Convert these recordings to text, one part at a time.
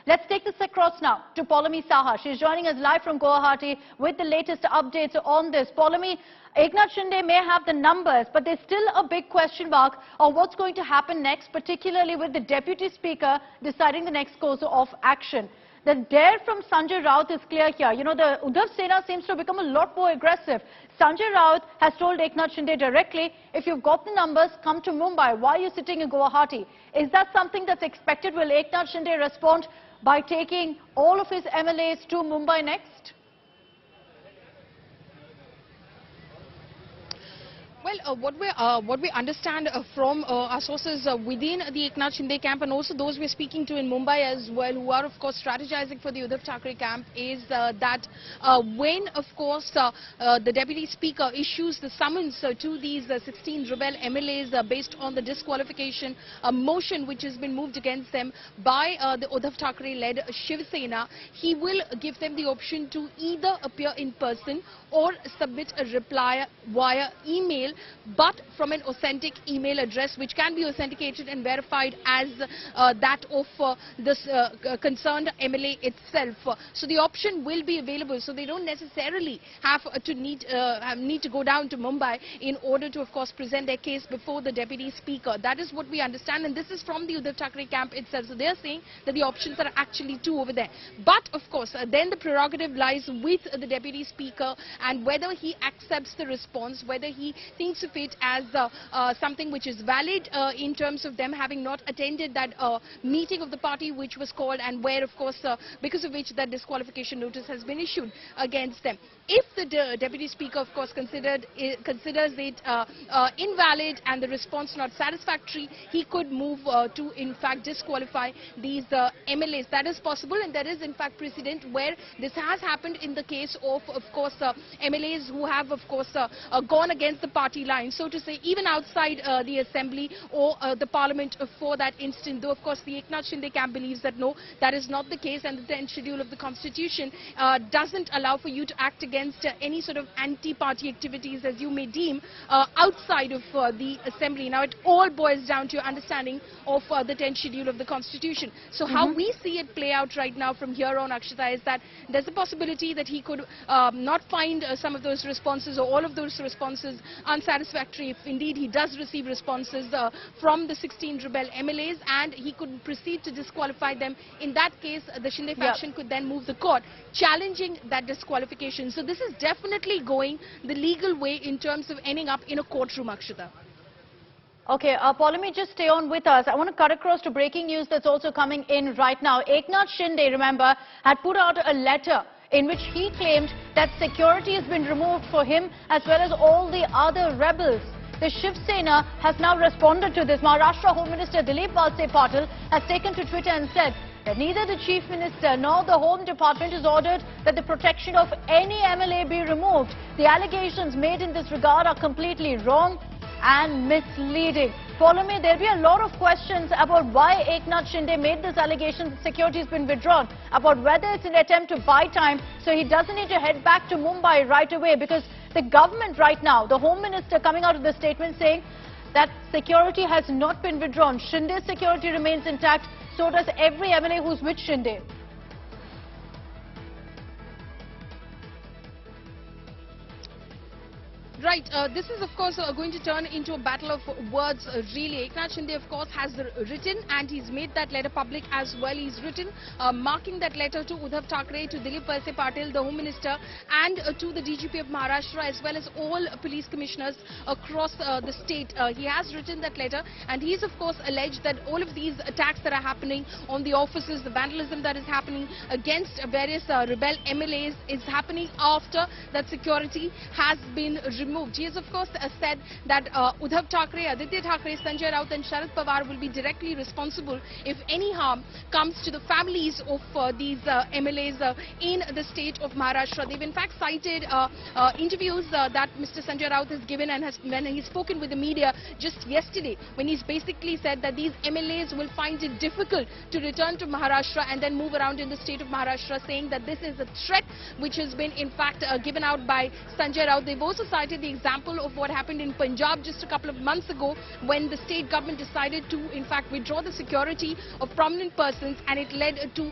Let's take this across now to Paulami Saha. She's joining us live from Guwahati with the latest updates on this. Paulami, Eknath Shinde may have the numbers, but there's still a big question mark on what's going to happen next, particularly with the Deputy Speaker deciding the next course of action. The dare from Sanjay Raut is clear here. You know, the Uddhav Sena seems to have become a lot more aggressive. Sanjay Raut has told Eknath Shinde directly, if you've got the numbers, come to Mumbai. Why are you sitting in Guwahati? Is that something that's expected? Will Eknath Shinde respond by taking all of his MLAs to Mumbai next? Well, what we understand from our sources within the Eknath Shinde camp, and also those we're speaking to in Mumbai as well, who are of course strategizing for the Uddhav Thackeray camp, is that when of course the Deputy Speaker issues the summons to these 16 rebel MLAs based on the disqualification motion which has been moved against them by the Uddhav Thackeray-led Shiv Sena, he will give them the option to either appear in person or submit a reply via email, but from an authentic email address which can be authenticated and verified as that of this concerned MLA itself. So the option will be available, so they don't necessarily have to need to go down to Mumbai in order to of course present their case before the Deputy Speaker. That is what we understand, and this is from the Uddhav Thackeray camp itself. So they are saying that the options are actually two over there. But of course then the prerogative lies with the Deputy Speaker, and whether he accepts the response, whether he thinks of it as something which is valid in terms of them having not attended that meeting of the party which was called, and where of course because of which that disqualification notice has been issued against them. If the Deputy Speaker of course considers it invalid and the response not satisfactory, he could move to in fact disqualify these MLAs. That is possible, and there is in fact precedent where this has happened in the case of course MLAs who have of course gone against the party line, so to say, even outside the assembly or the parliament for that instant. Though of course the Eknath Shinde camp believes that no, that is not the case, and the 10th schedule of the constitution doesn't allow for you to act against any sort of anti-party activities as you may deem outside of the assembly. Now it all boils down to your understanding of the 10th schedule of the constitution. So how we see it play out right now from here on, Akshata, is that there's a possibility that he could not find some of those responses or all of those responses unsatisfactory. If indeed he does receive responses from the 16 rebel MLAs, and he could proceed to disqualify them, in that case the Shinde faction could then move the court challenging that disqualification. So this is definitely going the legal way in terms of ending up in a courtroom, Akshata. Okay, Paulami, just stay on with us. I want to cut across to breaking news that's also coming in right now. Eknath Shinde, remember, had put out a letter in which he claimed that security has been removed for him as well as all the other rebels. The Shiv Sena has now responded to this. Maharashtra Home Minister Dilip Valse Patil has taken to Twitter and said that neither the Chief Minister nor the Home Department has ordered that the protection of any MLA be removed. The allegations made in this regard are completely wrong and misleading. Paulami, there'll be a lot of questions about why Eknath Shinde made this allegation that security has been withdrawn, about whether it's an attempt to buy time so he doesn't need to head back to Mumbai right away, because the government right now, the Home Minister coming out of the statement saying that security has not been withdrawn. Shinde's security remains intact, so does every MLA who's with Shinde. Right, this is of course going to turn into a battle of words really. Eknath Shinde of course has written, and he's made that letter public as well. He's written marking that letter to Uddhav Thackeray, to Dilip Valse Patil, the Home Minister, and to the DGP of Maharashtra as well as all police commissioners across the state. He has written that letter, and he's of course alleged that all of these attacks that are happening on the offices, the vandalism that is happening against various rebel MLAs is happening after that security has been removed. He has of course said that Uddhav Thackeray, Aditya Thackeray, Sanjay Raut and Sharad Pawar will be directly responsible if any harm comes to the families of these MLAs in the state of Maharashtra. They've in fact cited interviews that Mr. Sanjay Raut has given, and when he's spoken with the media just yesterday, when he's basically said that these MLAs will find it difficult to return to Maharashtra and then move around in the state of Maharashtra, saying that this is a threat which has been in fact given out by Sanjay Raut. They've also cited cited the example of what happened in Punjab just a couple of months ago when the state government decided to, in fact, withdraw the security of prominent persons, and it led to,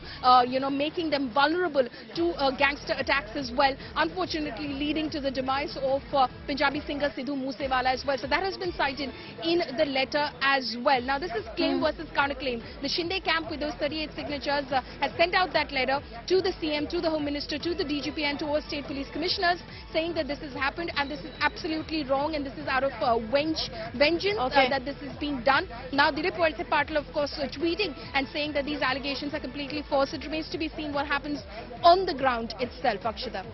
making them vulnerable to gangster attacks as well, unfortunately leading to the demise of Punjabi singer Sidhu Moosewala as well. So that has been cited in the letter as well. Now, this is claim versus counterclaim. The Shinde camp with those 38 signatures has sent out that letter to the CM, to the Home Minister, to the DGP and to all state police commissioners, saying that this has happened and this is absolutely wrong and this is out of vengeance that this is being done. Now, Dilip Walse Patil, of course, tweeting and saying that these allegations are completely false. It remains to be seen what happens on the ground itself, Akshita.